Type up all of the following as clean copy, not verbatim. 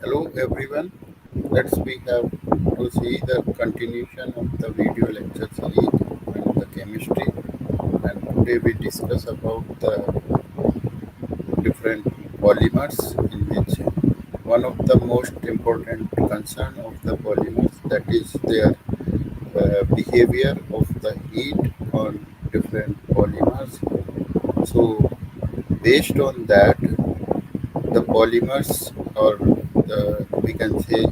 Hello everyone. Let's we have to see the continuation of the video lecture series on the chemistry, and today we discuss about the different polymers, in which one of the most important concern of the polymers, that is their behavior of the heat on different polymers. So based on that, the polymers, or we can say,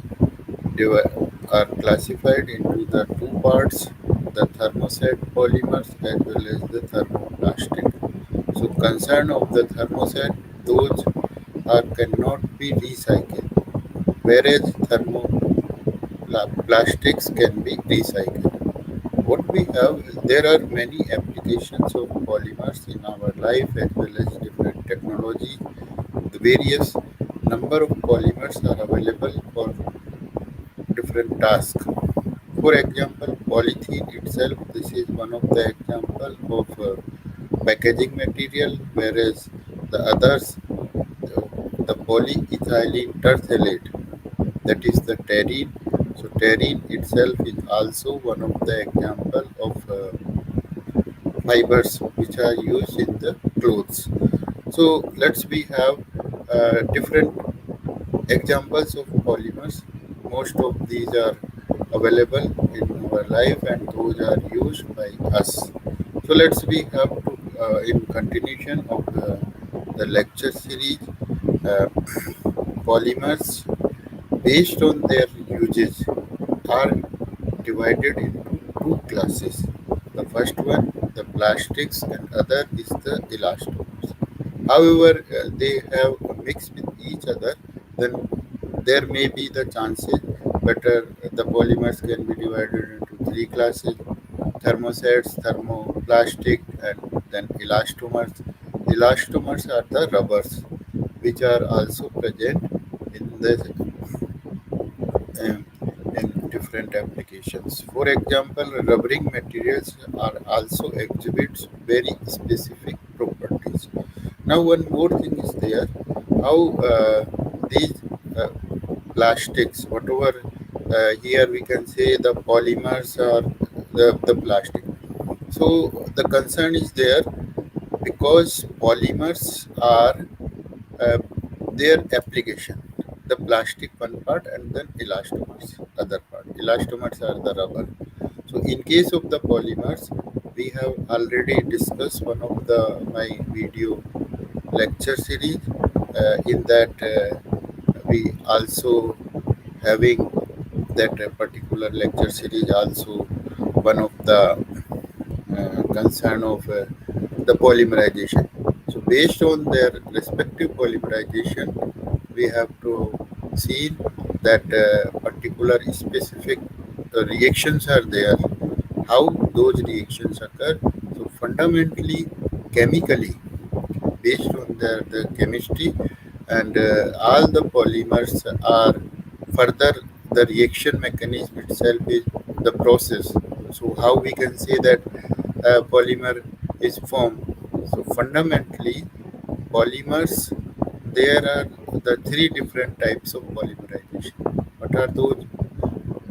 are classified into the two parts, the thermoset polymers as well as the thermoplastic. So concern of the thermoset, those are cannot be recycled, whereas thermoplastics can be recycled. What we have, there are many applications of polymers in our life as well as different technology. The various number of polymers are available for different tasks. For example, polythene itself, this is one of the example of packaging material, whereas the others, the polyethylene terephthalate, that is the terene. So terene itself is also one of the example of fibers which are used in the clothes. So let's we have different examples of polymers. Most of these are available in our life and those are used by us. So let's we have to in continuation of the lecture series, uh, polymers based on their uses are divided into two classes. The first one, the plastics, and other is the elastomers. However, they have a mix with each other, then there may be the chances, but the polymers can be divided into three classes: thermosets, thermoplastic, and then elastomers. Elastomers are the rubbers, which are also present in the um, in different applications. For example, rubbering materials are also exhibits very specific properties. Now, one more thing is there: how these uh, plastics, whatever here we can say the polymers or the plastic. So the concern is there because polymers are uh, their application, the plastic one part and then elastomers other part. Elastomers are the rubber. So in case of the polymers, we have already discussed one of the my video lecture series, in that we also having that particular lecture series also one of the concern of the polymerization. So based on their respective polymerization, we have to see that particular specific reactions are there, how those reactions occur. So fundamentally, chemically, based on the chemistry, and all the polymers are further, the reaction mechanism itself is the process. So how we can say that polymer is formed? So fundamentally, polymers, there are the three different types of polymerization. What are those?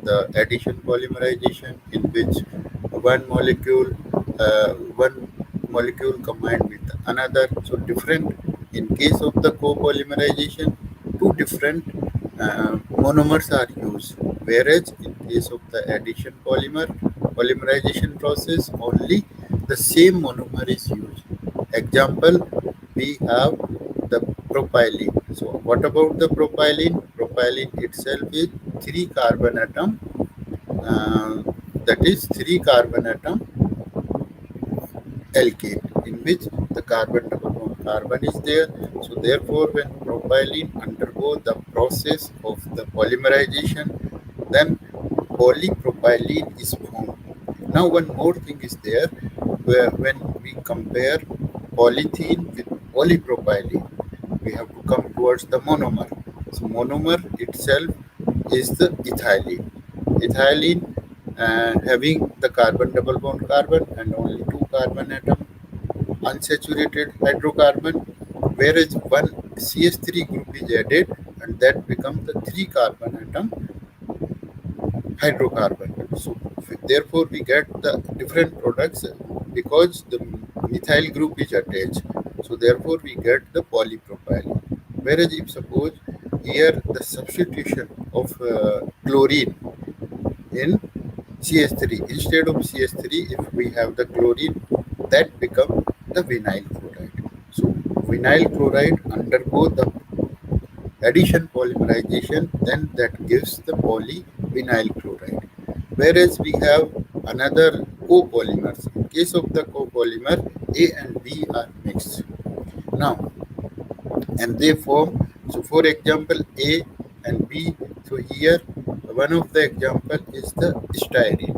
The addition polymerization, in which one molecule uh, one molecule combined with another, so different. In case of the copolymerization, two different monomers are used, whereas in case of the addition polymerization process, only the same monomer is used. Example, we have the propylene. So what about the propylene? Propylene itself is three carbon atom, uh, that is three carbon atom alkane, in which the carbon double bond carbon is there. So therefore, when propylene undergo the process of the polymerization, then polypropylene is formed. Now, one more thing is there, where when we compare polythene with polypropylene, we have to come towards the monomer. So monomer itself is the ethylene. Ethylene having the carbon double bond carbon and only two carbon atom unsaturated hydrocarbon, whereas one CH3 group is added and that becomes the 3 carbon atom hydrocarbon. So therefore we get the different products because the methyl group is attached. So therefore we get the polypropyl. Whereas if suppose here the substitution of chlorine in CH3 instead of CH3, if we have the chlorine, that become the vinyl chloride. So vinyl chloride undergo the addition polymerization, then that gives the polyvinyl chloride. Whereas we have another copolymers. In case of the copolymer, A and B are mixed. Now, and they form, so for example, A and B. So here, one of the example is the styrene.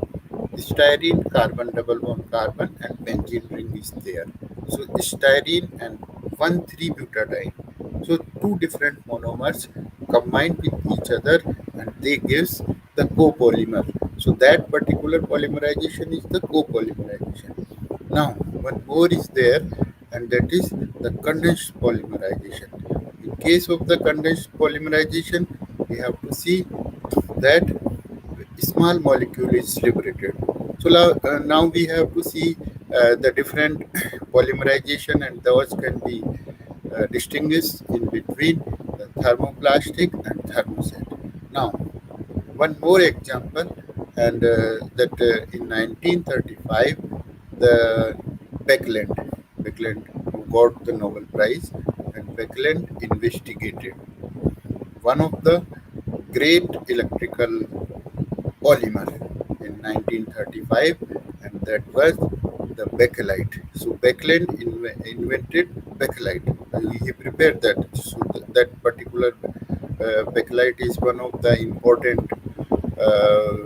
Styrene carbon double bond carbon and benzene ring is there. So styrene and 1,3-butadiene. So two different monomers combined with each other and they gives the copolymer. So that particular polymerization is the copolymerization. Now one more is there and that is the condensed polymerization. In case of the condensed polymerization, we have to see that small molecule is liberated. So now we have to see the different polymerization and those can be distinguished in between the thermoplastic and thermoset. Now, one more example, and in 1935, the Beckland who got the Nobel Prize, and Beckland investigated one of the great electrical polymer in 1935, and that was the bakelite. So Beckland invented bakelite. He prepared that. So that particular bakelite is one of the important uh,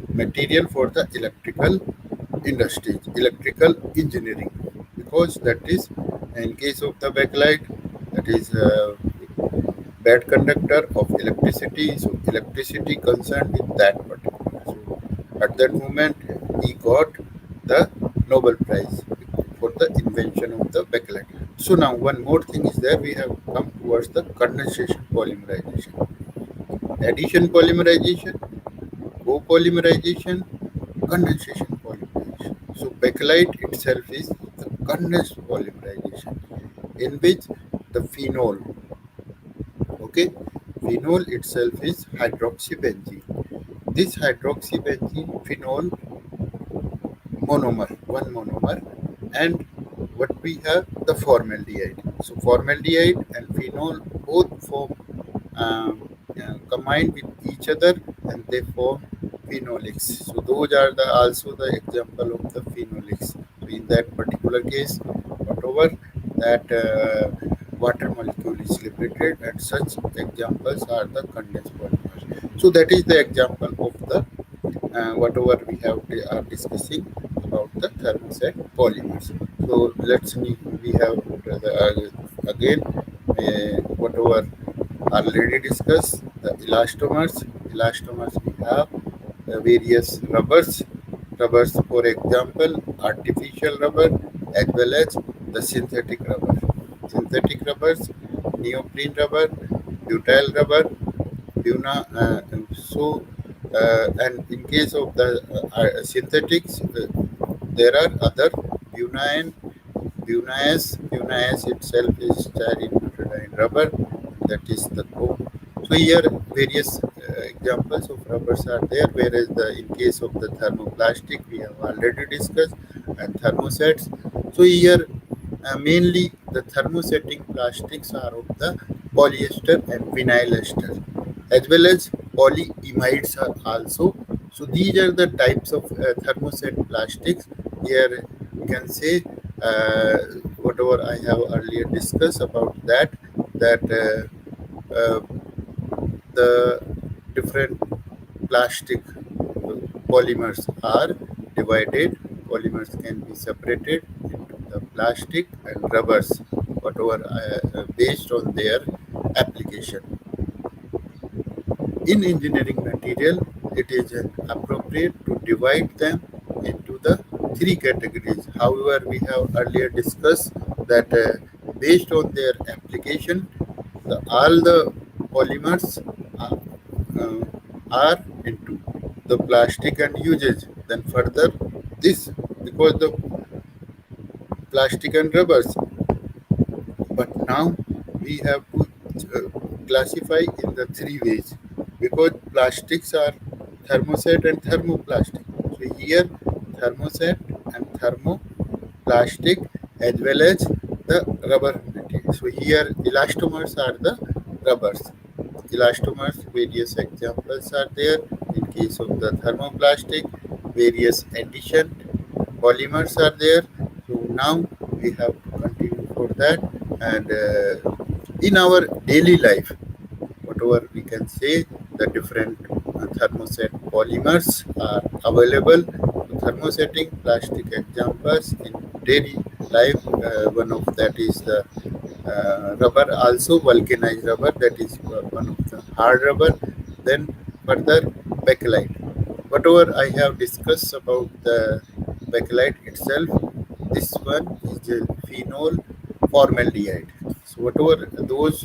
material for the electrical industries, electrical engineering, because that is, in case of the bakelite, that is bad conductor of electricity. So electricity concerned with that particular. So at that moment, he got the Nobel Prize for the invention of the bakelite. So now one more thing is there. We have come towards the condensation polymerization, addition polymerization, copolymerization, condensation polymerization. So bakelite itself is the condensed polymerization in which the phenol, okay, phenol itself is hydroxybenzene. This hydroxybenzene phenol monomer, one monomer, and what we have the formaldehyde. So formaldehyde and phenol both form combined with each other and they form phenolics. So those are the also the example of the phenolics. So in that particular case, whatever that water molecule is liberated, and such examples are the condensed polymers. So that is the example of the whatever we are discussing about the thermoset polymers. So let's see, we have again whatever already discussed the elastomers. Elastomers we have various rubbers for example artificial rubber as well as the synthetic rubber. Synthetic rubbers, neoprene rubber, butyl rubber, and in case of the synthetics, there are other bunion, bunias itself is styrene butadiene rubber, that is the coke. So here various examples of rubbers are there, whereas in case of the thermoplastic we have already discussed, and thermosets. So here mainly the thermosetting plastics are of the polyester and vinyl ester, as well as polyimides are also. So these are the types of thermoset plastics. Here you can say whatever I have earlier discussed about that the different plastic polymers are divided. Polymers can be separated into the plastic and rubbers, whatever based on their application. In engineering material, it is appropriate to divide them into the 3 categories. However, we have earlier discussed that based on their application, all the polymers uh, uh, are into the plastic and usage. Then further, this because the plastic and rubbers. But now we have to classify in the three ways because plastics are thermoset and thermoplastic. So here thermoset and thermoplastic as well as the rubber material. So here elastomers are the rubbers. Elastomers, various examples are there. In case of the thermoplastic, various addition polymers are there. So now we have to continue for that. And in our daily life, whatever we can say, the different thermoset polymers are available. Thermosetting plastic examples in daily life, one of that is the rubber, also vulcanized rubber, that is one of the hard rubber. Then further, bakelite. Whatever I have discussed about the bakelite itself, this one is a phenol formaldehyde. So whatever those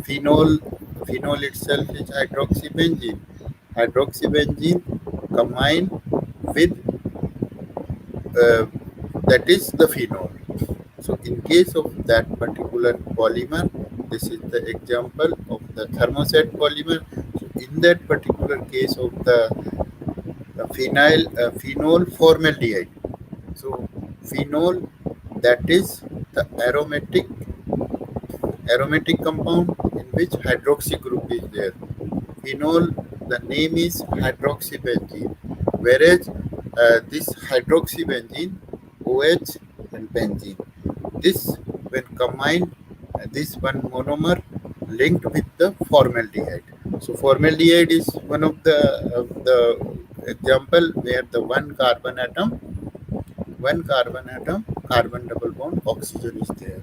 phenol itself is hydroxybenzene. Hydroxybenzene combined with uh, that is the phenol. So in case of that particular polymer, this is the example of the thermoset polymer. So in that particular case of the phenol formaldehyde. So phenol, that is the aromatic compound in which hydroxy group is there. Phenol, the name is hydroxybenzene, whereas this hydroxybenzene, OH and benzene, this when combined, this one monomer linked with the formaldehyde. So formaldehyde is one of the example where the carbon double bond, oxygen is there.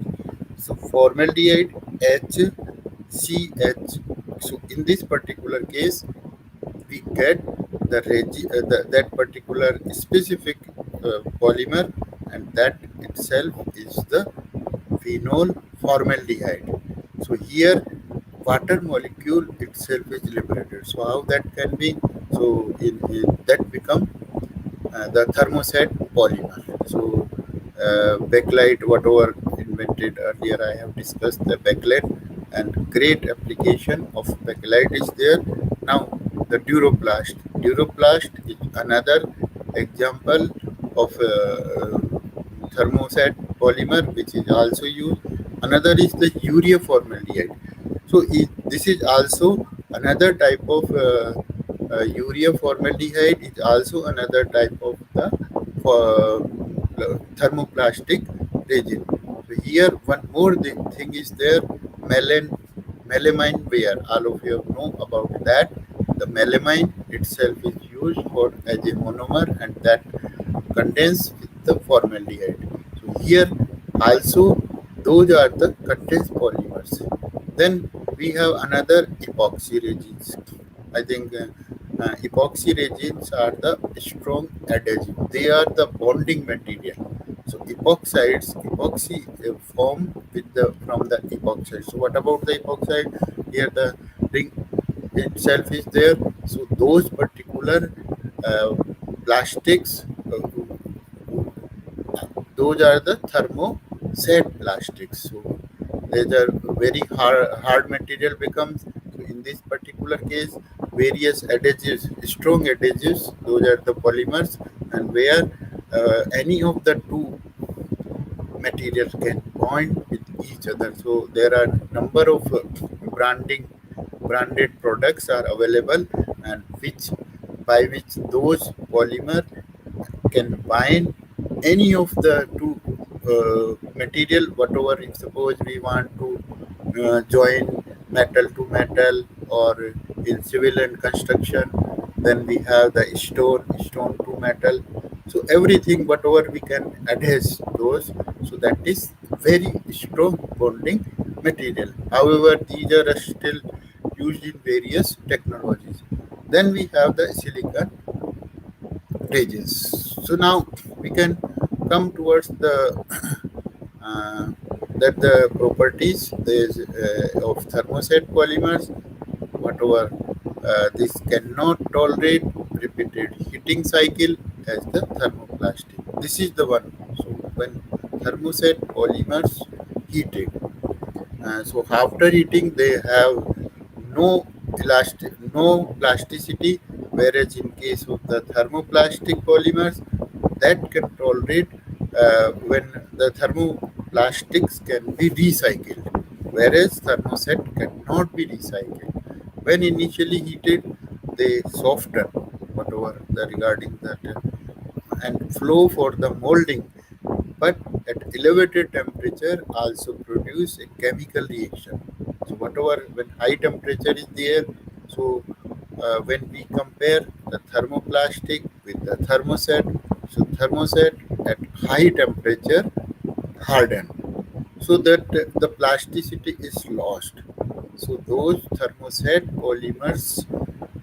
So formaldehyde HCH. So in this particular case, we get that particular specific polymer, and that itself is the phenol formaldehyde. So here water molecule itself is liberated. So how that can be? So in that become the thermoset polymer. So bakelite, whatever invented earlier, I have discussed the bakelite, and great application of bakelite is there. Now the Duroplast. Duroplast is another example of thermoset polymer which is also used. Another is the urea formaldehyde. So this is also another type of urea formaldehyde is also another type of the thermoplastic resin. So here one more thing is there, melamine wear. All of you know about that. The melamine itself is used for as a monomer, and that condense with the formaldehyde. So here also those are the condensed polymers. Then we have another epoxy resins. I think epoxy resins are the strong adhesive. They are the bonding material. So epoxy form with the from the epoxide. So what about the epoxide? Here the ring itself is there. So those particular uh, plastics, those are the thermoset plastics. So these are very hard material becomes. So in this particular case, various adhesives, strong adhesives, those are the polymers, and where any of the two materials can bond with each other. So there are number of branded products are available, and which by which those polymer can bind any of the two material, whatever. If suppose we want to join metal to metal, or in civil and construction, then we have the stone to metal. So everything whatever we can adhere those, so that is very strong bonding material. However, these are still used in various technologies. Then we have the silicon resins. So now we can come towards the uh, that the properties there's, of thermoset polymers, whatever this cannot tolerate repeated heating cycle as the thermoplastic. This is the one. So when thermoset polymers heated, so after heating they have no plasticity, whereas in case of the thermoplastic polymers that can tolerate when the thermoplastics can be recycled, whereas thermoset cannot be recycled. When initially heated, they soften, whatever the regarding that, and flow for the molding, but at elevated temperature also produce a chemical reaction. So whatever when high temperature is there, so when we compare the thermoplastic with the thermoset, so thermoset at high temperature harden, so that the plasticity is lost. So those thermoset polymers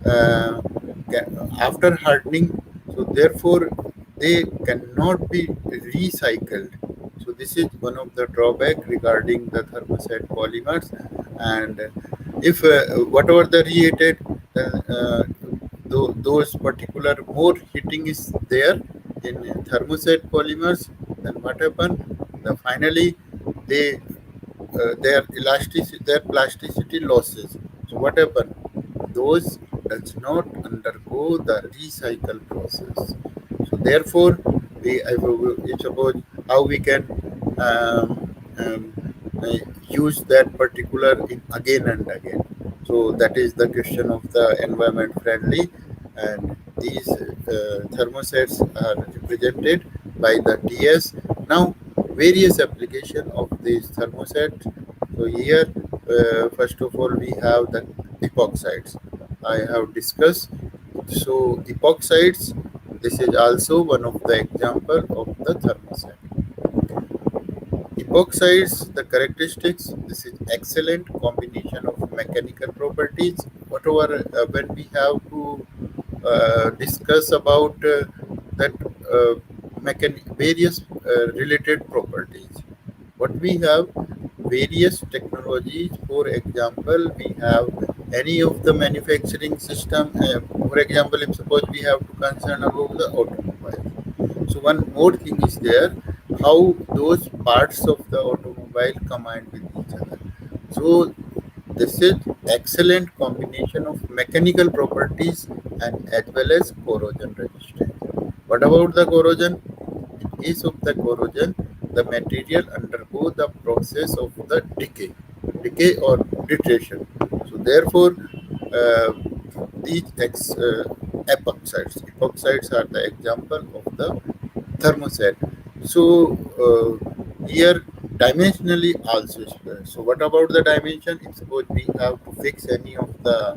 uh, after hardening, so therefore they cannot be recycled. So this is one of the drawback regarding the thermoset polymers. And if whatever the reheated, those particular more heating is there in thermoset polymers, then what happen, the finally they their plasticity losses. So what happen? Those does not undergo the recycle process. So therefore, we suppose how we can use that particular in again and again. So that is the question of the environment friendly, and these thermosets are represented by the TS. Now, various application of these thermosets. So here, first of all, we have the epoxides. I have discussed. So epoxides. This is also one of the example of the thermoset. Epoxides, the characteristics, this is excellent combination of mechanical properties. Whatever when we have to discuss about that various related properties. What we have various technologies. For example, we have any of the manufacturing system. For example, if suppose we have to concern about the automobile. So one more thing is there, how those parts of the automobile combine with each other. So this is excellent combination of mechanical properties and as well as corrosion resistance. What about the corrosion? In case of the corrosion, the material undergo the process of the decay or deterioration. So therefore, uh, these epoxides are the example of the thermoset. So here dimensionally also is there. So what about the dimension? If suppose we have to fix any of the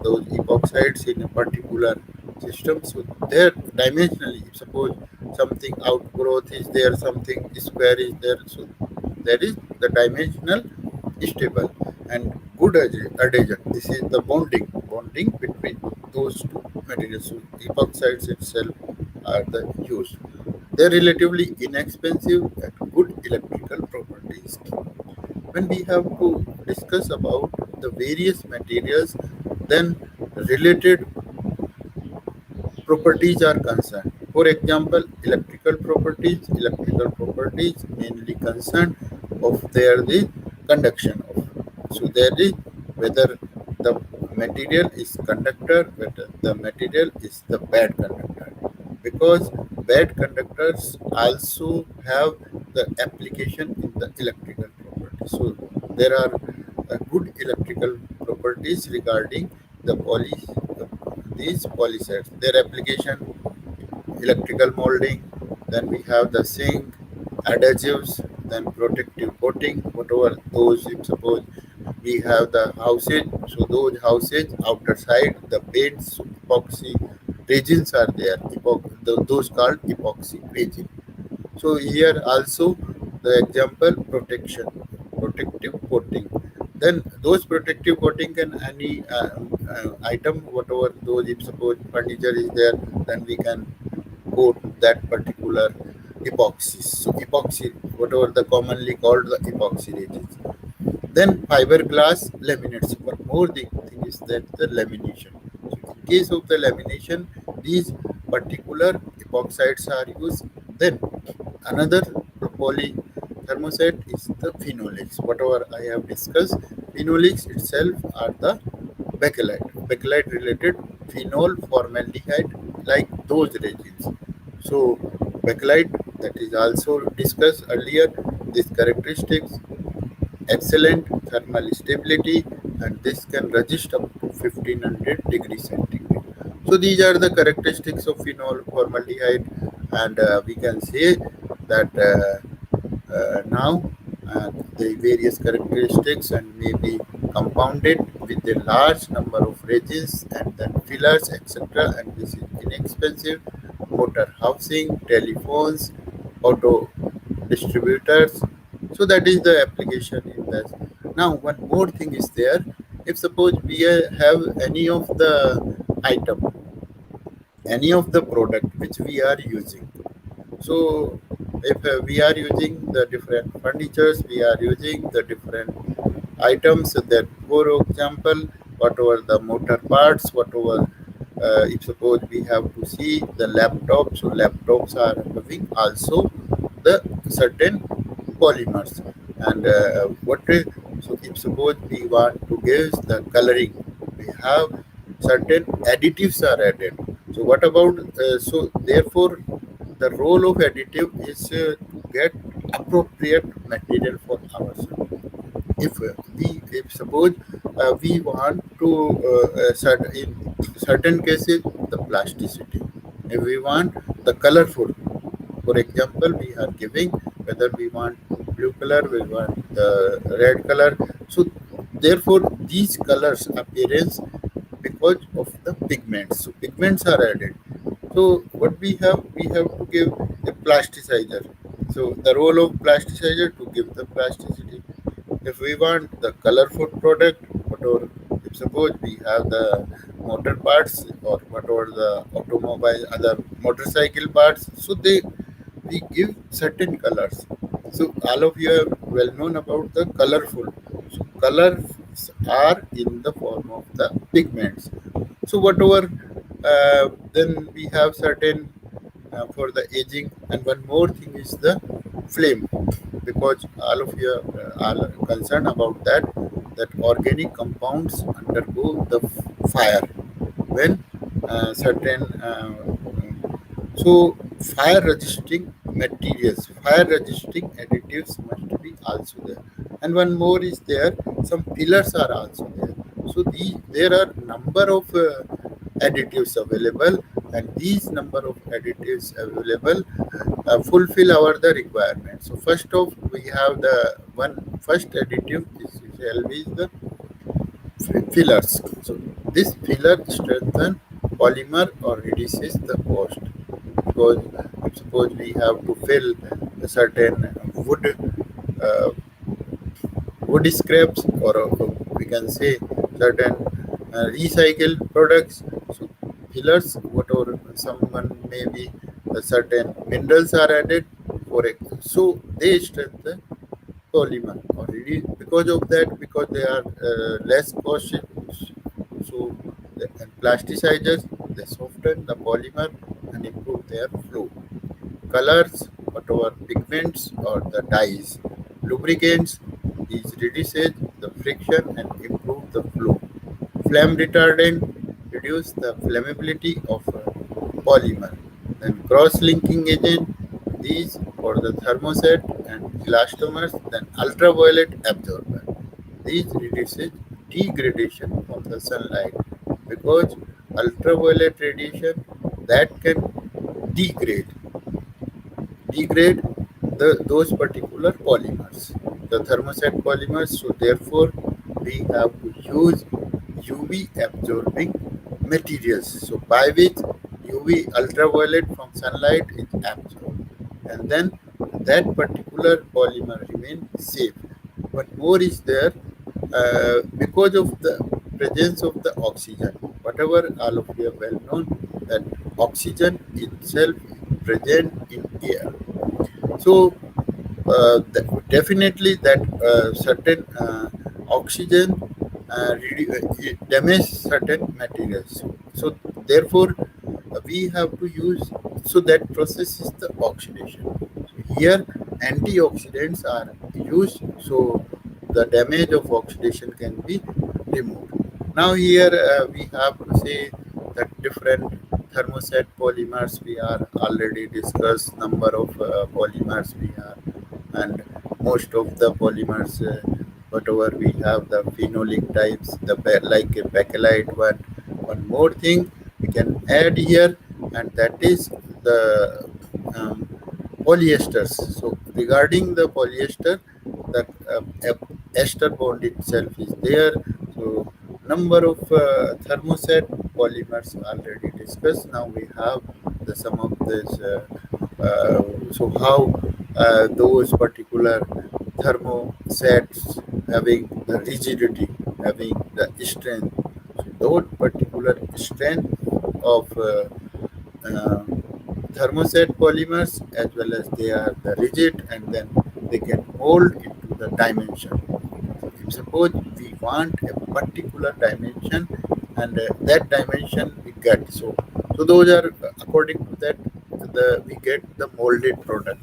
those epoxides in a particular system, so there dimensionally, if suppose something outgrowth is there, something square is there, so there is the dimensional stable and good adhesion. This is the bonding between those two materials. So epoxides itself are the used. They're relatively inexpensive and good electrical properties. When we have to discuss about the various materials, then related properties are concerned. For example, electrical properties mainly concerned of their the conduction of. So there is whether the material is conductor, whether the material is the bad conductor. Because bad conductors also have the application in the electrical property. So there are good electrical properties regarding the these polysets. Their application, electrical molding, then we have the zinc, adhesives, then protective coating, whatever those, if suppose we have the houses, so those houses outer side, the paints, epoxy resins are there, those called epoxy resin. So here also the example protection, protective coating. Then those protective coating can any item, whatever those, if suppose furniture is there, then we can coat that particular epoxies. So epoxy, whatever the commonly called the epoxy resins. Then fiberglass laminates. One more thing is that the lamination. So in case of the lamination, these particular epoxides are used. Then another polythermoset is the phenolics. Whatever I have discussed, phenolics itself are the bakelite related phenol formaldehyde like those resins. So bakelite, that is also discussed earlier, these characteristics excellent thermal stability, and this can resist up to 1500 degrees centigrade. So these are the characteristics of phenol formaldehyde, and we can say that now the various characteristics and may be compounded with a large number of resins and then fillers, etc. And this is inexpensive. Motor housing, telephones, auto distributors. So that is the application in this. Now one more thing is there. If suppose we have any of the item, any of the product which we are using, so if we are using the different furnitures, we are using the different items that, for example, whatever the motor parts, whatever, if suppose we have to see the laptops, so laptops are having also the certain polymers. And what is, so if suppose we want to give the coloring, we have certain additives are added. So what about, so therefore the role of additive is to get appropriate material for ourselves. If suppose we want to in certain cases the plasticity, if we want the colorful, for example, we are giving whether we want blue color, we want the red color. So therefore these colors appearance because of the pigments. So pigments are added. So what we have to give a plasticizer. So the role of plasticizer to give the plasticity. If we want the colorful product, whatever, if suppose we have the motor parts or whatever the automobile, other motorcycle parts, so they we give certain colors. So all of you are well known about the colorful. So colors are in the form of the pigments. So whatever, then we have certain for the aging, and one more thing is the flame, because all of you are concerned about that, that organic compounds undergo the fire when certain so fire resisting materials, fire resisting additives must be also there. And one more is there, some fillers are also there. So there are number of additives available, and these number of additives available fulfill our the requirement. So first off, we have the one first additive is always the fillers. So this filler strengthen polymer or reduces the cost, because suppose we have to fill a certain uh, wood scraps, or we can say certain recycled products. So fillers, whatever someone maybe certain minerals are added for it, so they strengthen polymer already because of that, because they are less costly. So and plasticizers, they soften the polymer and improve their flow. Colors, whatever pigments or the dyes, lubricants, these reduces the friction and improve the flow. Flame retardant reduce the flammability of polymer. Then cross-linking agent, these for the thermoset and elastomers. Then ultraviolet absorber, these reduces degradation from the sunlight, because ultraviolet radiation that can degrade degrade those particular polymers, the thermoset polymers. So therefore, we have to use UV absorbing materials. So by which UV ultraviolet from sunlight is absorbed, and then that particular polymer remain safe. But more is there, because of the presence of the oxygen. Whatever all of you are well known that oxygen itself is present in air. So definitely that certain oxygen damage certain materials. So therefore we have to use, so that process is the oxidation. So here antioxidants are used, so the damage of oxidation can be removed. Now here we have to say that different thermoset polymers we are already discussed, number of polymers we have, and most of the polymers whatever we have, the phenolic types, like a bakelite one. One more thing we can add here, and that is the um, polyesters. So regarding the polyester, the ester bond itself is there. So number of thermoset polymers already discussed. Now we have the some of this. So how those particular thermosets having the rigidity, having the strength. So those particular strength of uh, thermoset polymers, as well as they are the rigid, and then they can mold into the dimension. So if suppose we want a particular dimension, and that dimension we get, so those are according to that we get the molded product.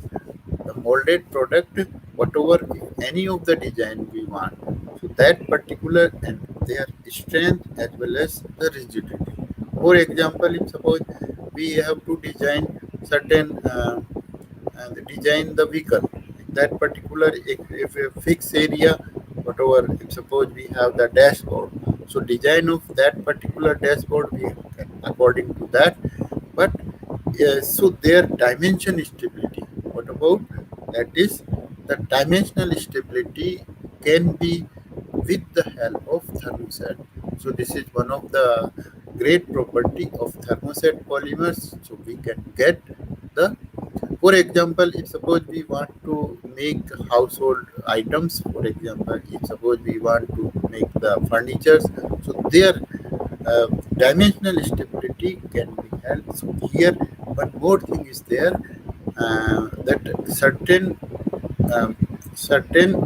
The molded product, whatever any of the design we want, so that particular and their strength as well as the rigidity. For example, if suppose we have to design certain and design the vehicle, that particular, if a fixed area, whatever, if suppose we have the dashboard, so design of that particular dashboard we can according to that. But so their dimension stability, what about that is the dimensional stability can be with the help of thermoset. So this is one of the great property of thermoset polymers. So we can get the, for example, if suppose we want to make household items, for example, if suppose we want to make the furnitures, so their uh, dimensional stability can be held. So here one more thing is there, that um, certain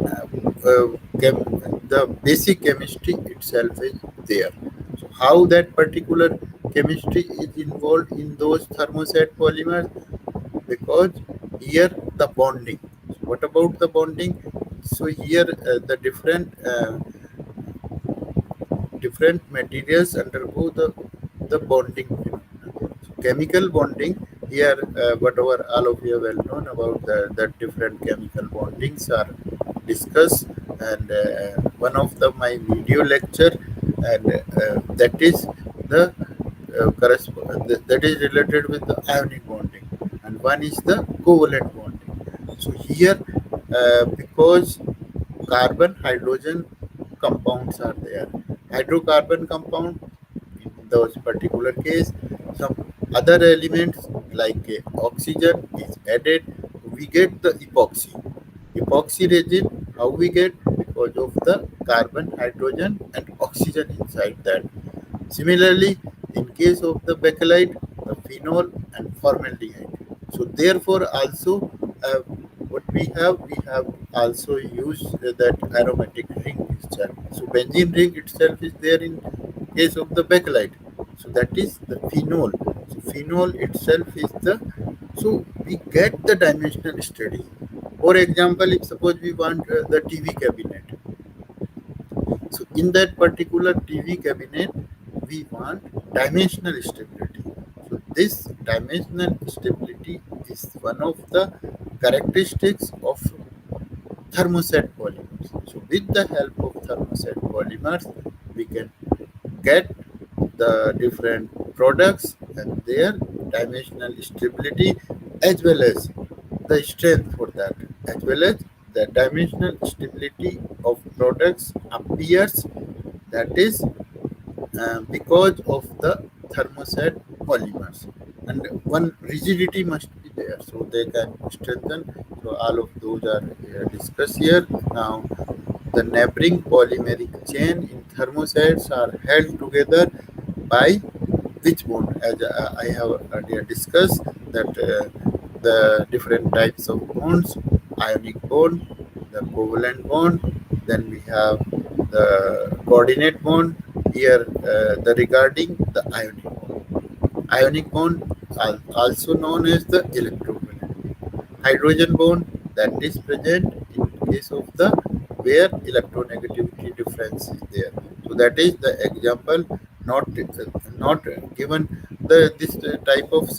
the basic chemistry itself is there. So how that particular chemistry is involved in those thermoset polymers, because here the bonding. So what about the bonding? So here the different materials undergo the bonding phenomena. So chemical bonding here, whatever all of you well known about the different chemical bondings are discussed, and one of the my video lecture, and that is the that is related with the ionic bonding, and one is the covalent bonding. So here, because carbon hydrogen compounds are there, hydrocarbon compound in those particular case, some other elements like oxygen is added, we get the epoxy resin. How we get? Because of the carbon hydrogen and oxygen inside that. Similarly, in case of the bakelite, the phenol and formaldehyde. So therefore, also what we have also used that aromatic ring itself. So benzene ring itself is there in case of the bakelite. So that is the phenol. So phenol itself is the, so we get the dimensional study. For example, if suppose we want the TV cabinet, so in that particular TV cabinet, we want dimensional stability. So this dimensional stability is one of the characteristics of thermoset polymers. So with the help of thermoset polymers, we can get the different products and their dimensional stability, as well as the strength for that, as well as the dimensional stability of products appears, that is because of the thermoset polymers, and one rigidity must be there, so they can strengthen. So all of those are discussed here. Now the neighboring polymeric chain in thermosets are held together by which bond? As I have earlier discussed, that the different types of bonds: ionic bond, the covalent bond, then we have the coordinate bond. Here, the regarding the ionic bond. Ionic bond, also known as the electrocovalent. Hydrogen bond, that is present in case of the where electronegativity difference is there. So that is the example, not given the this type of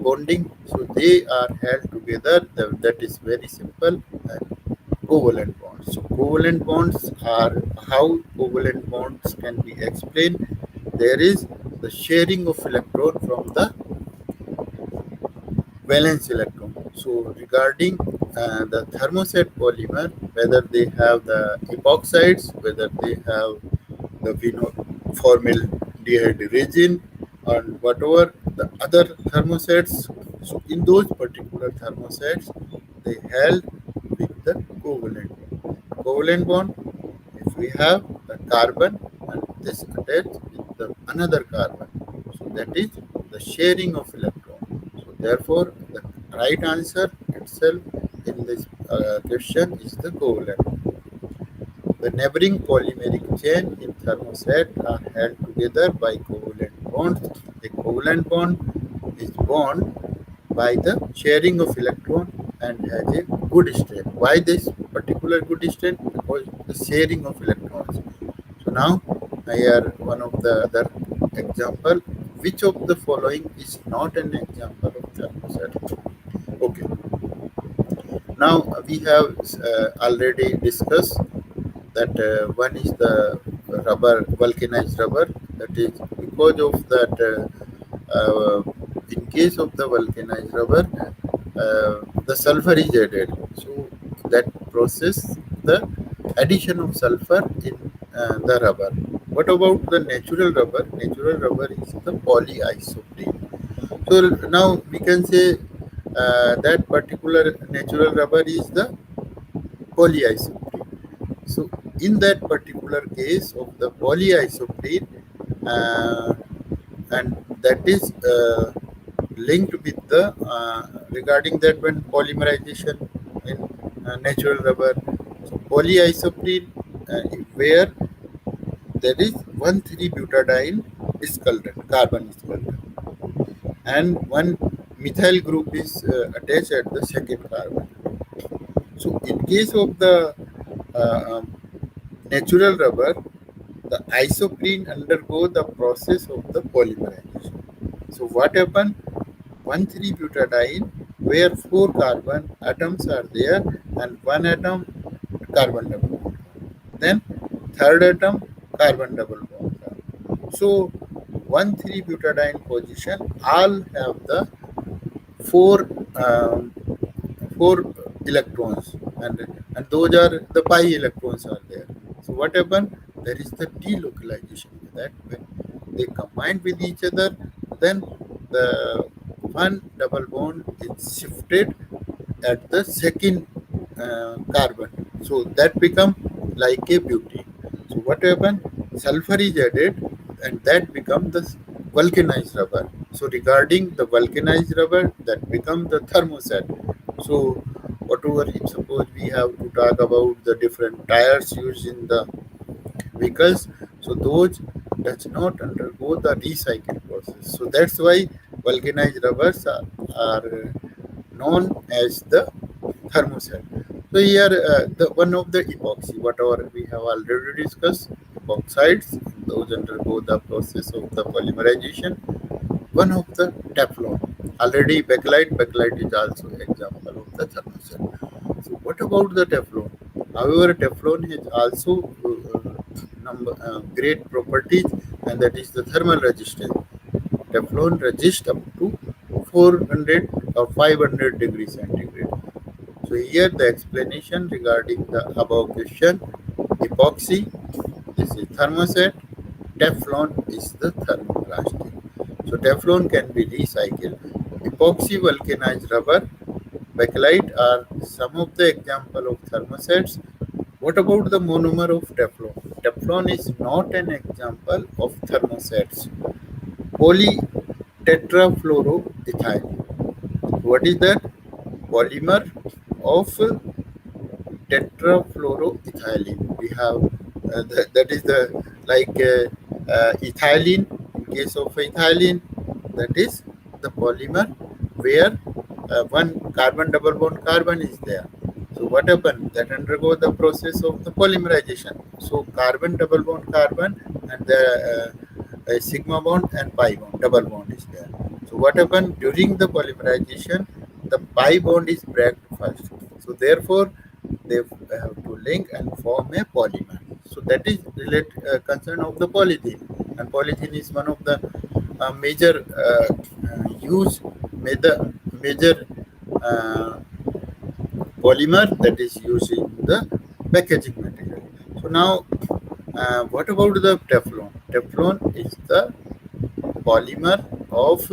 bonding. So they are held together. That is very simple. And covalent bonds. So covalent bonds are how covalent bonds can be explained. There is the sharing of electron from the valence electron. So regarding the thermoset polymer, whether they have the epoxides, whether they have the formaldehyde resin, and whatever the other thermosets. So in those particular thermosets, they held with the covalent bond. Covalent bond, if we have the carbon and this attached with the another carbon, so that is the sharing of electron. So therefore, the right answer itself in this question is the covalent. The neighboring polymeric chain in thermoset are held together by covalent bonds. A covalent bond is bound by the sharing of electron and has a good strength. Why this particular good strength? Because the sharing of electrons. So now here one of the other example. Which of the following is not an example of thermoset? Okay. Now we have already discussed that one is the rubber, vulcanized rubber. That is because of that. In case of the vulcanized rubber, the sulfur is added. So that process, the addition of sulfur in the rubber. What about the natural rubber? Natural rubber is the polyisoprene. So now we can say that particular natural rubber is the polyisoprene. So in that particular case of the polyisoprene, uh, and that is linked with the regarding that when polymerization in natural rubber. So polyisoprene, where there is 1,3-butadiene discolored carbon discolored, and one methyl group is attached at the second carbon. So in case of the natural rubber, the isoprene undergo the process of the polymerization. So what happened? 1,3-butadiene, where four carbon atoms are there and one atom carbon double bond. Then third atom carbon double bond. So 1,3-butadiene position all have the four four electrons, and those are the pi electrons are there. So what happened? There is the delocalization, that when they combine with each other, then the one double bond is shifted at the second carbon, so that become like a butane. So what happened? Sulfur is added and that become the vulcanized rubber. So regarding the vulcanized rubber, that become the thermoset. So whatever, if suppose we have to talk about the different tires used in the vehicles, so those does not undergo the recycle process. So that's why vulcanized rubbers are known as the thermoset. So here the one of the epoxy, whatever we have already discussed, epoxides, those undergo the process of the polymerization. One of the Teflon. Already bakelite is also example of the thermoset. So what about the Teflon? However, Teflon has also great properties, and that is the thermal resistance. Teflon resists up to 400 or 500 degrees centigrade. So here the explanation regarding the above question: epoxy, this is thermoset, Teflon is the thermoplastic. So Teflon can be recycled. Epoxy, vulcanized rubber, bakelite are some of the example of thermosets. What about the monomer of Teflon? Teflon is not an example of thermosets. Polytetrafluoroethyl. What is that? Polymer of tetrafluoroethylene. We have that is the like ethylene. In case of ethylene, that is the polymer where one carbon double bond carbon is there. So what happens? That undergo the process of the polymerization. So carbon double bond carbon and the sigma bond and pi bond double bond is there. So what happens during the polymerization? The pi bond is break first. So therefore they have to link and form a polymer. So that is concern of the polythene, and polythene is one of the major use major uh, polymer that is used in the packaging material. So now, what about the Teflon? Teflon is the polymer of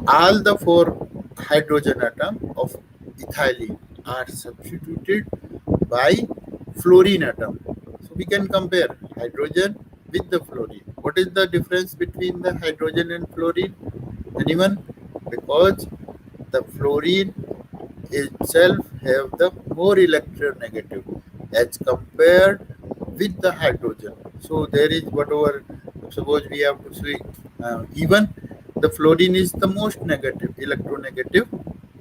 all the four hydrogen atom of ethylene are substituted by fluorine atom. So we can compare hydrogen with the fluorine. What is the difference between the hydrogen and fluorine? Anyone? Because the fluorine itself have the more electronegative as compared with the hydrogen. So there is whatever, suppose we have to say even the fluorine is the most negative electronegative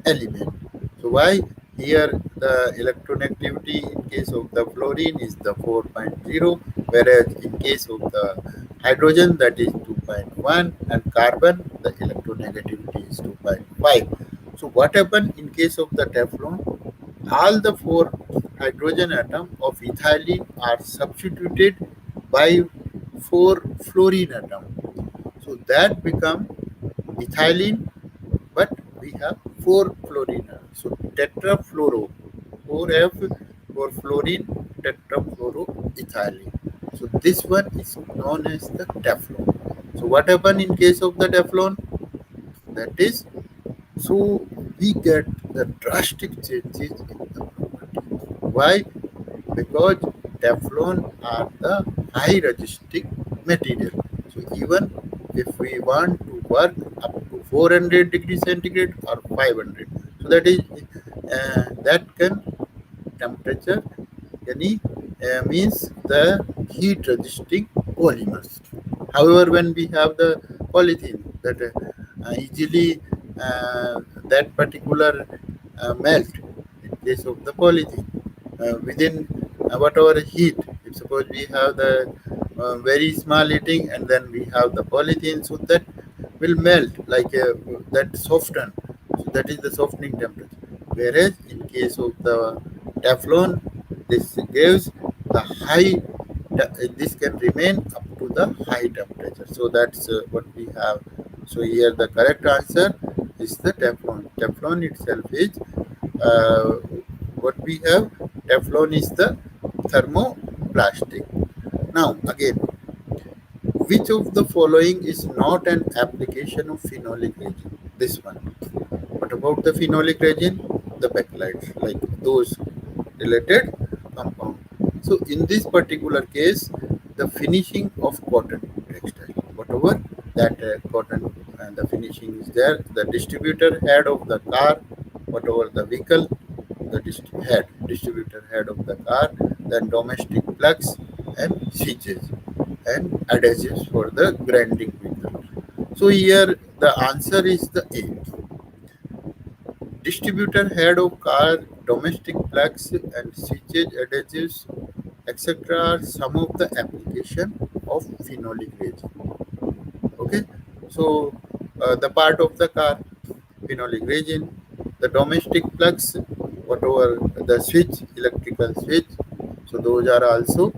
element. So why here the electronegativity in case of the fluorine is the 4.0, whereas in case of the hydrogen that is 2.1, and carbon the electronegativity is 2.5. So what happened in case of the Teflon? All the four hydrogen atom of ethylene are substituted by four fluorine atom. So that become ethylene, but we have four fluorine. So tetrafluoro, 4F for fluorine tetrafluoroethylene. So this one is known as the Teflon. So what happened in case of the Teflon? That is, so we get the drastic changes in the property. Why? Because Teflon are the high resisting material. So even if we want to work up to 400 degrees centigrade or 500, so that is that can temperature any means the heat resisting polymers. However, when we have the polythene that easily that particular melt in case of the polythene within whatever heat. If suppose we have the very small heating and then we have the polythene, so that will melt like that soften. So that is the softening temperature. Whereas in case of the Teflon, this gives the high. This can remain up to the high temperature. So that's what we have. So here the correct answer is the Teflon. Teflon itself is uh, what we have. Teflon is the thermoplastic. Now again, which of the following is not an application of phenolic resin? This one. What about the phenolic resin? The backlights, like those related compound. So in this particular case, the finishing of cotton textile, whatever that cotton and the finishing is there, the distributor head of the car, whatever the vehicle, the distributor head of the car, then domestic plugs and switches and adhesives for the grinding vehicle. So here the answer is the A. Distributor head of car, domestic plugs and switches, adhesives, etc. are some of the application of phenolic resin. Okay, so the part of the car, phenolic resin, the domestic plugs, whatever the switch, electrical switch, so those are also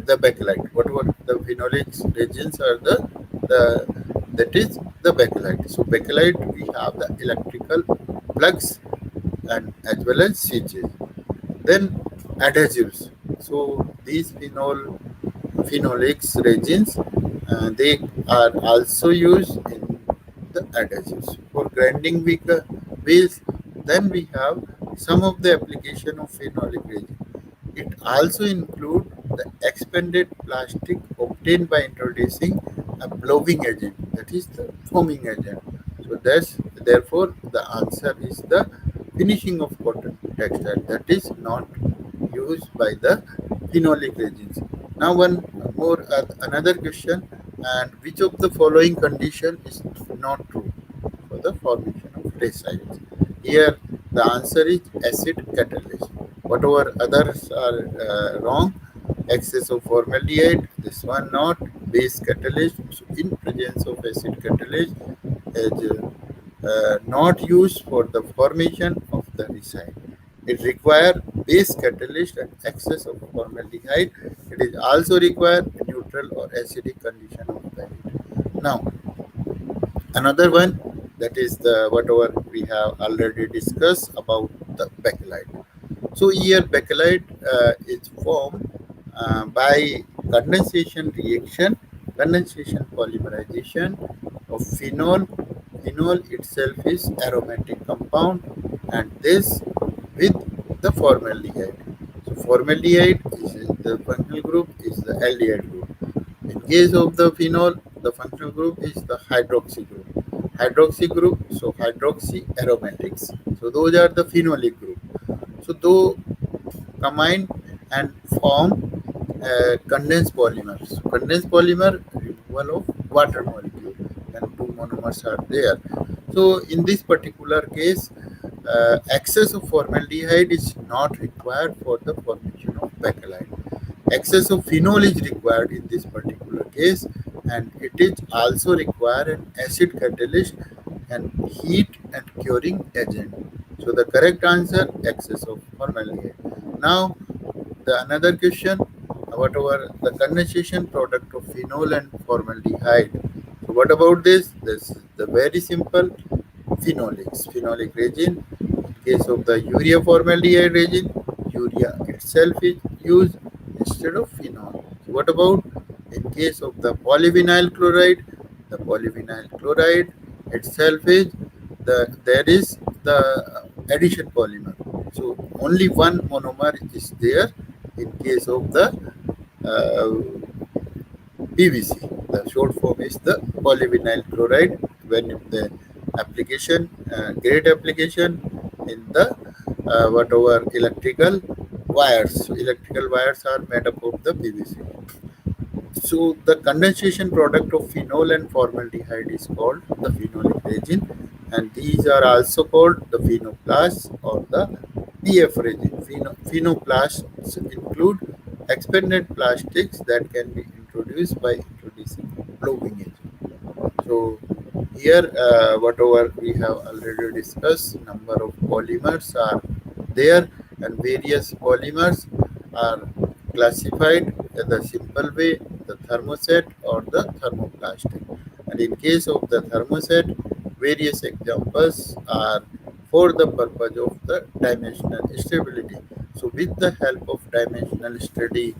the backlight. Whatever the phenolic resins are the that is the backlight. So backlight we have the electrical plugs and as well as switches. Then adhesives. So these phenolics resins they are also used in the adhesives for grinding wheels. Then we have some of the application of phenolic resin. It also includes the expanded plastic obtained by introducing a blowing agent, that is the foaming agent. So that's therefore the answer is the finishing of cotton textile that is not used by the phenolic resins. Now one more another question, and which of the following condition is not true for the formation of textiles? Here the answer is acid catalyst. Whatever others are wrong, excess of formaldehyde, this one not, base catalyst. So in presence of acid catalyst is not used for the formation of the resin. It requires base catalyst and excess of formaldehyde. It is also require neutral or acidic condition of the heat. Now another one, that is the whatever we have already discussed about the bakelite. So here bakelite is formed by condensation reaction, condensation polymerization of phenol. Phenol itself is aromatic compound, and this with the formaldehyde. So formaldehyde is the functional group is the aldehyde group. In case of the phenol, the functional group is the hydroxy group. Hydroxy group, so hydroxy aromatics. So those are the phenolic group. So though combine and form condensed polymers. So condensed polymer removal of water molecule, and two monomers are there. So in this particular case, excess of formaldehyde is not required for the formation of bakelite. Excess of phenol is required in this particular case, and it is also required an acid catalyst and heat and curing agent. So the correct answer, excess of formaldehyde. Now the another question, whatever the condensation product of phenol and formaldehyde. So what about this? This is the very simple phenolics, phenolic resin. In case of the urea formaldehyde resin, urea itself is used instead of phenol. So what about in case of the polyvinyl chloride? The polyvinyl chloride itself is there is the addition polymer. So only one monomer is there in case of the PVC. The short form is the polyvinyl chloride. When the application, great application in the whatever electrical wires. So electrical wires are made up of the PVC. So the condensation product of phenol and formaldehyde is called the phenolic resin, and these are also called the phenoplasts or the PF resin. Phenoplasts include expanded plastics that can be introduced by introducing blowing agent. So here, whatever we have already discussed, number of polymers are there, and various polymers are classified in the simple way, the thermoset or the thermoplastic. And in case of the thermoset, various examples are for the purpose of the dimensional stability. So with the help of dimensional stability,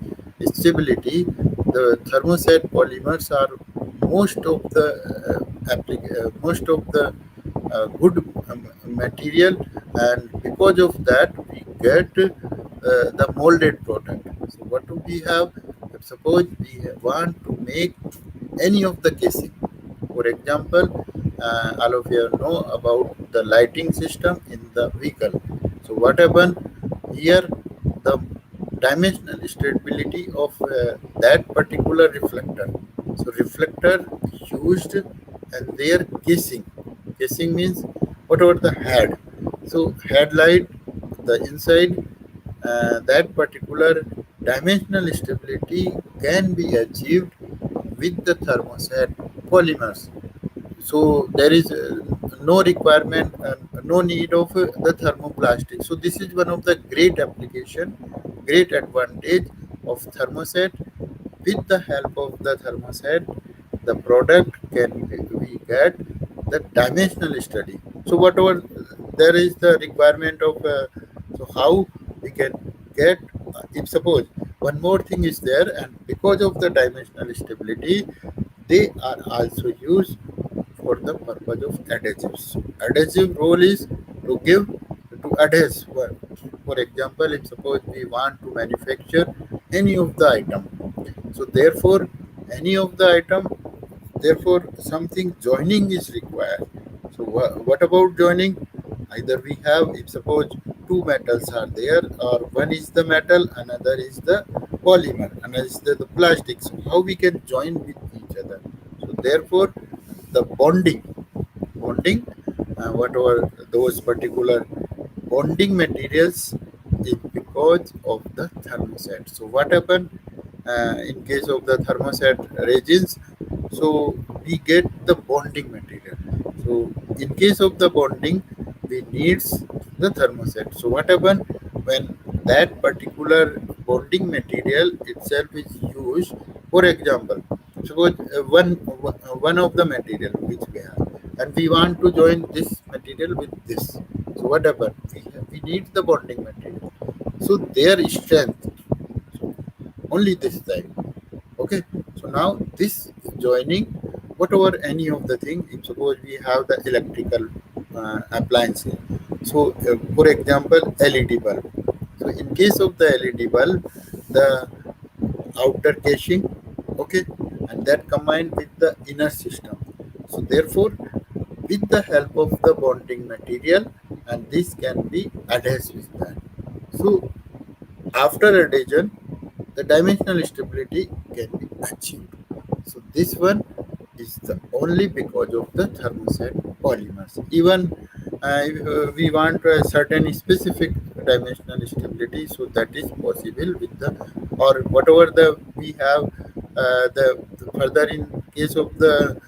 the thermoset polymers are most of the most of the good material, and because of that we get the molded product. So what do we have? Suppose we want to make any of the casing. For example, all of you know about the lighting system in the vehicle. So what happened here? The dimensional stability of that particular reflector. So reflector used and their casing. Casing means whatever the head. So headlight, the inside, that particular dimensional stability can be achieved with the thermoset polymers. So there is no requirement and no need of the thermoplastic. So this is one of the great application, great advantage of thermoset. With the help of the thermoset, the product can we get the dimensional study. So whatever there is the requirement of so how we can get if suppose one more thing is there, and because of the dimensional stability they are also used for the purpose of adhesives. So adhesive role is to give to adhere. For example, if suppose we want to manufacture any of the item, so therefore any of the item, therefore something joining is required. So what about joining? Either we have, if suppose two metals are there, or one is the metal, another is the polymer, another is the plastic. So how we can join with each other? So therefore, the bonding, whatever those particular bonding materials is because of the thermoset. So what happened in case of the thermoset resins? So we get the bonding material. So in case of the bonding, we needs the thermoset. So what happened when that particular bonding material itself is used? For example, suppose one of the material which we have, and we want to join this material with this. So what happened? We need the bonding material. So their strength only this time. Okay. So now this joining, whatever any of the thing, if suppose we have the electrical appliances. So for example, LED bulb. So in case of the LED bulb, the outer casing, okay, and that combined with the inner system. So therefore, with the help of the bonding material, and this can be adhesed with that. So after adhesion, the dimensional stability can be achieved. So this one is the only because of the thermoset polymers. Even if we want a certain specific dimensional stability, so that is possible with the, or whatever the we have the further in case of the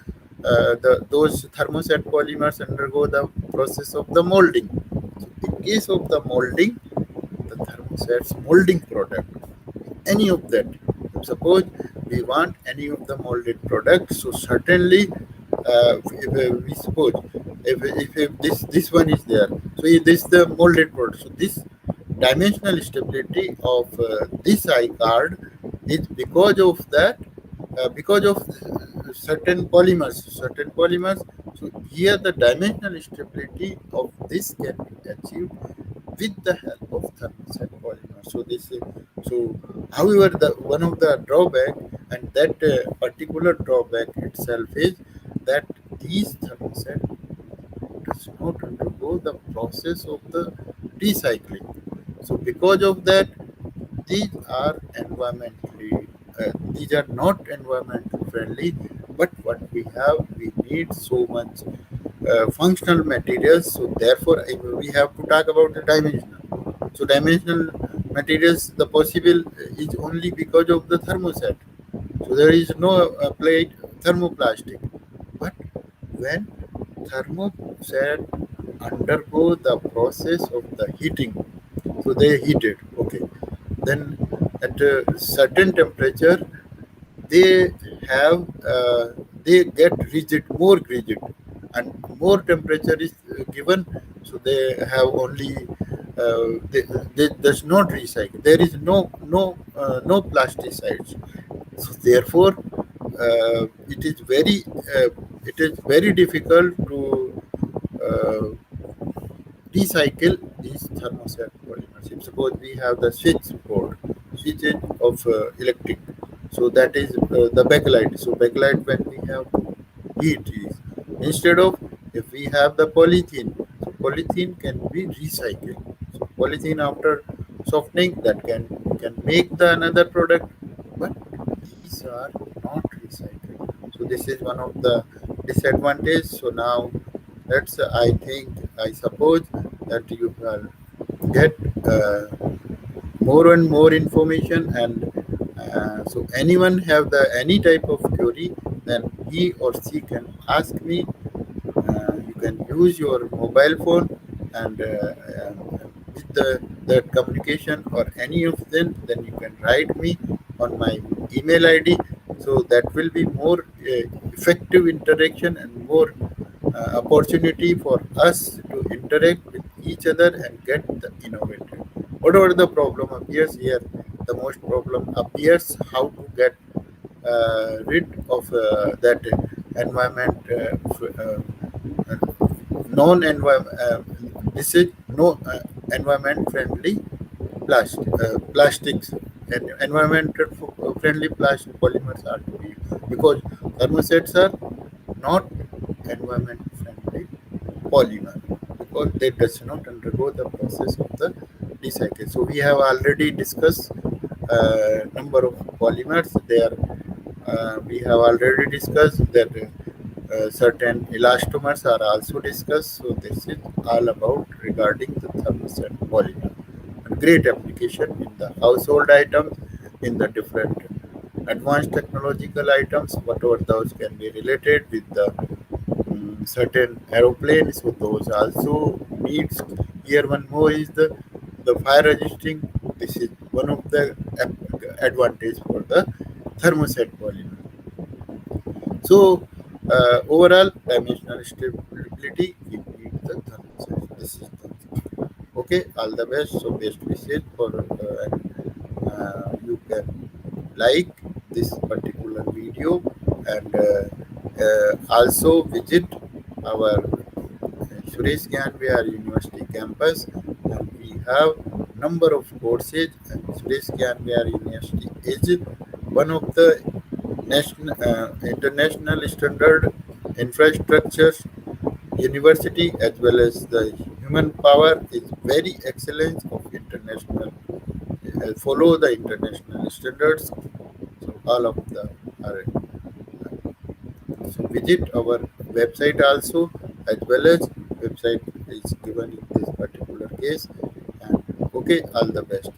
those thermoset polymers undergo the process of the molding. So in case of the molding, the thermosets molding product, any of that. Suppose we want any of the molded products, so certainly we suppose if this one is there, so if this the molded product. So this dimensional stability of this I card is because of that, because of certain polymers. So here the dimensional stability of this can be achieved with the help of thermoset polymer. So this is, so however the one of the drawback, and that particular drawback itself is that these thermoset does not undergo the process of the recycling. So because of that, these are environmentally these are not environmental friendly. But what we need so much functional materials. So therefore, we have to talk about the dimensional. So dimensional materials, the possible is only because of the thermoset. So there is no applied thermoplastic. But when thermoset undergo the process of the heating, so they heated, okay. Then at a certain temperature, they have they get rigid, more rigid, and more temperature is given, so they have only they does not recycle. There is no plasticides. So therefore, it is very difficult to recycle these thermoset polymers. If suppose we have the switches of electric, so that is the backlight. So backlight, when we have heat is, instead of, if we have the polythene, so polythene can be recycled. So polythene after softening, that can make the another product, but these are not recycled. So this is one of the disadvantage. So now that's I think, I suppose that you will get more and more information, and so anyone have the any type of query, then he or she can ask me. You can use your mobile phone, and with the communication or any of them, then you can write me on my email ID. So that will be more effective interaction and more opportunity for us to interact with each other and get the innovative. Whatever the problem appears here, the most problem appears how to get rid of that environment, non-environment. This is no environment friendly plastics, and environmental friendly plastic polymers are to be used, because thermosets are not environment friendly polymer because they does not undergo the process of the recycle. So we have already discussed number of polymers. We have already discussed that certain elastomers are also discussed. So this is all about regarding the thermoset polymer. And great application in the household items, in the different advanced technological items, whatever those can be related with the certain aeroplanes. So those also needs. Here one more is the fire resisting. This is one of the advantage for the thermoset polymer. So, overall dimensional stability, we need the thermal. This is the thing. Okay. All the best. So, best wishes for you can like this particular video and also visit our Suresh Gyanvihar University campus, and we have number of courses. And Suresh Gyanvihar University is one of the international standard infrastructure university, as well as the human power is very excellent of international follow the international standards. So all of the are so visit our website also, as well as website is given in this particular case. And okay, all the best.